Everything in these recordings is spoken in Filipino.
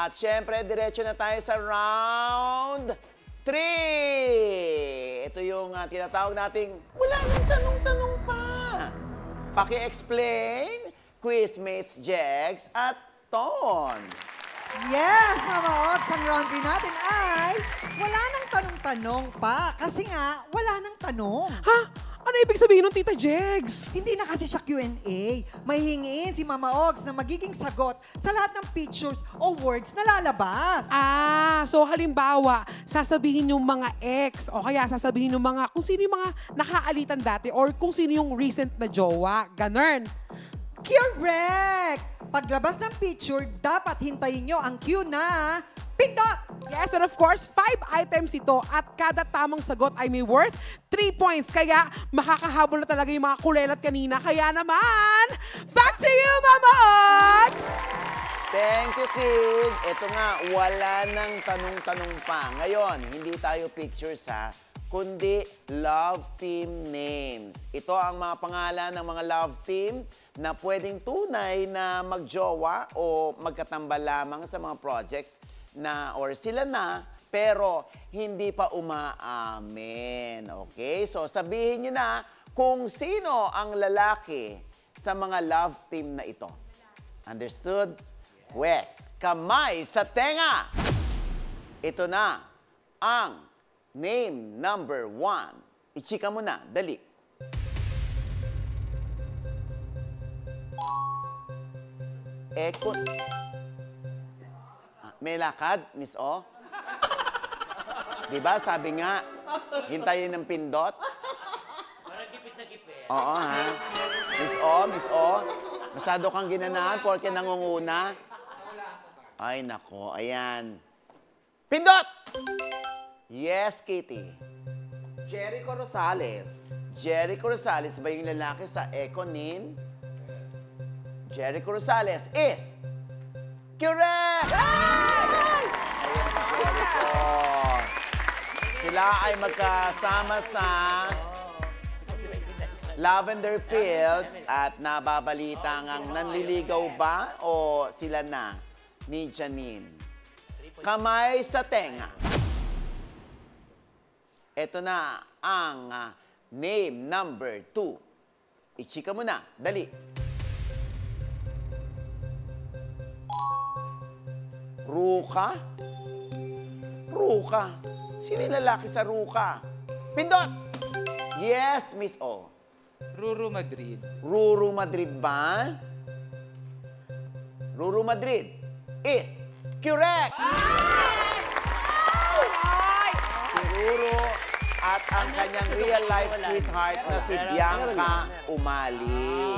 At syempre, diretso na tayo sa round 3. Ito yung tinatawag nating wala nang tanong-tanong pa. Paki-explain, Quizmates Jegs at Ton. Yes, Mama Ogs, ang round 3 natin ay wala nang tanong-tanong pa. Kasi nga, wala nang tanong. Ha? Ano ibig sabihin ng Tita Jegs? Hindi na kasi siya Q&A. May hingiin si Mama Ogs na magiging sagot sa lahat ng pictures o words na lalabas. So halimbawa, sasabihin yung mga ex o kaya sasabihin yung mga, kung sino yung mga nakaalitan dati or kung sino yung recent na jowa. Ganun. Correct! Paglabas ng picture, dapat hintayin nyo ang cue na pindot! Yes, and of course, 5 items ito at kada tamang sagot ay may worth 3 points. Kaya makakahabol na talaga yung mga kulelat kanina. Kaya naman, back to you, Mama Ogs! Thank you, kid. Ito nga, wala nang tanong-tanong pa. Ngayon, hindi tayo pictures ha, kundi love team names. Ito ang mga pangalan ng mga love team na pwedeng tunay na magjowa o magkatambal lamang sa mga projects na or sila na pero hindi pa umaamin. Okay? So sabihin nyo na kung sino ang lalaki sa mga love team na ito. Understood? Wes, kamay sa tenga! Ito na ang name number 1. Ichika mo na, dali. Ekot. May lakad, Miss O? Diba, sabi nga, hintayin ng pindot. Parang gipit na gipit. Oo, ha? Miss O, masyado kang ginanahan porque nangunguna. Ay, nako, ayan. Pindot! Yes, Kitty. Jericho Rosales. Jericho Rosales ba yung lalaki sa Econin? Jericho Rosales is correct! Ayan si Jericho. Sila ay magkasama sa Lavender Fields at nababalita ngang nanliligaw ba o sila na ni Janine? Kamay sa tenga. Ito na ang name number 2. Ichika mo na, dali. Ruka? Ruka. Sino yung lalaki sa Ruka? Pindot! Yes, Miss O. Ruru Madrid. Ruru Madrid ba? Ruru Madrid is correct! Si Ruru at ang kanyang real-life sweetheart na si Bianca Umali.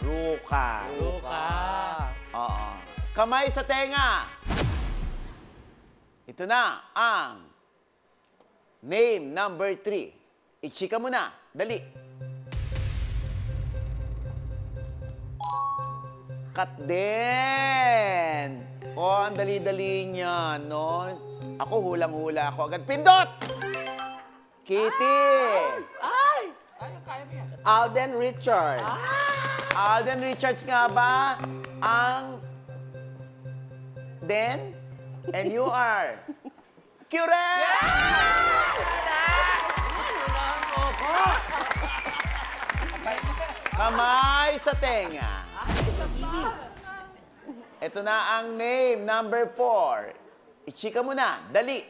Ruka. Ruka. Oo. Kamay sa tenga. Ito na ang name number 3. Ichika mo na. Dali. Katden. Oh, ang dali-dali niya, no? Ako hulang-hula ako. Agad pindot! Kitty. Ay! Alden Richards. Alden Richards nga ba ang then? And you are correct! Kamay sa tenga. Ito na ang name number 4. Ichika mo na, dali.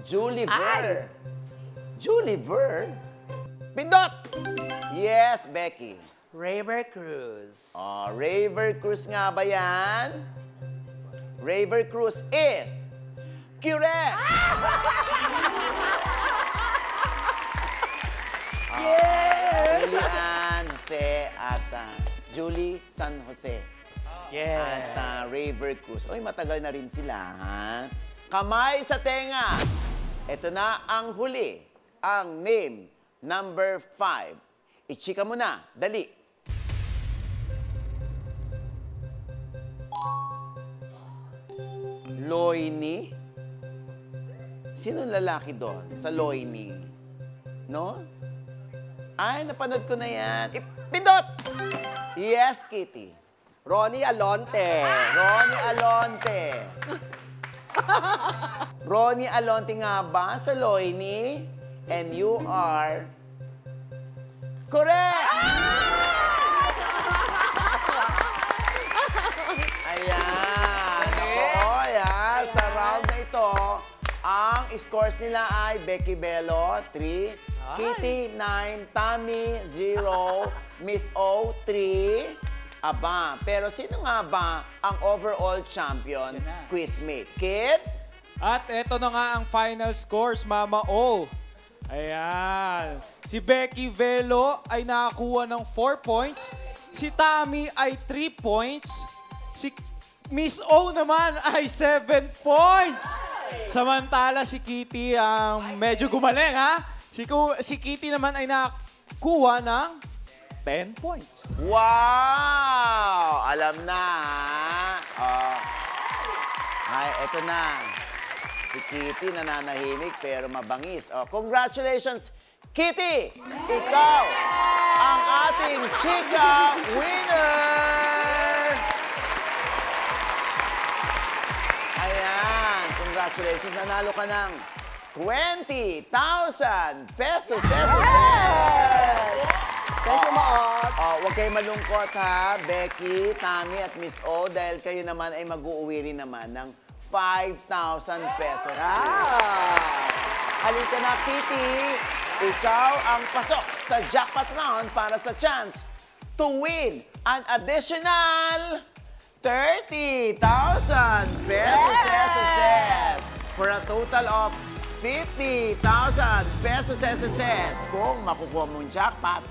Julie Ver. Julie Ver? Pindot! Yes, Becky. Raver Cruz. Oh, Raver Cruz nga ba yan? Raver Cruz is correct! Julian Jose at Julie San Jose. Yeah. At Raver Cruz. Oy, matagal na rin sila, ha? Kamay sa tenga. Ito na ang huli. Ang name number 5. Ichika mo na. Dali. Loini? Sino lalaki doon sa Loini? No? Ay, napanood ko na yan. Pindot! Yes, Kitty. Ronnie Alonte. Ronnie Alonte. Ronnie Alonte nga ba sa Loini? And you are... Correct! Ayan. Ako, ayan. Sa round na ito, ang scores nila ay Becky Bello, 3. Kitty, 9. Tommy, 0. Miss O, 3. Aba, pero sino nga ba ang overall champion quizmate? Kit? At eto na nga ang final scores, Mama O. Ayan. Si Becky Velo ay nakakuha ng 4 points. Si Tommy ay 3 points. Si Miss O naman ay 7 points. Samantala si Kitty ang medyo gumaling, ha? Si Kitty naman ay nakakuha ng 10 points. Wow! Alam na, ha? Oh. Ay, eto na. Si Kitty nananahimik pero mabangis. Oh, congratulations, Kitty! Ikaw ang ating chika winner! Ayan, congratulations. Nanalo ka ng 20,000 pesos. Thank you, Maot. Oh, huwag kayo malungkot ha, Becky, Tommy at Miss O dahil kayo naman ay mag-uuwi rin naman ng 5,000 pesos. Halika na, Kitty. Ikaw ang pasok sa jackpot round para sa chance to win an additional 30,000 pesos. For a total of 50,000 pesos. Kung makukuha mong jackpot,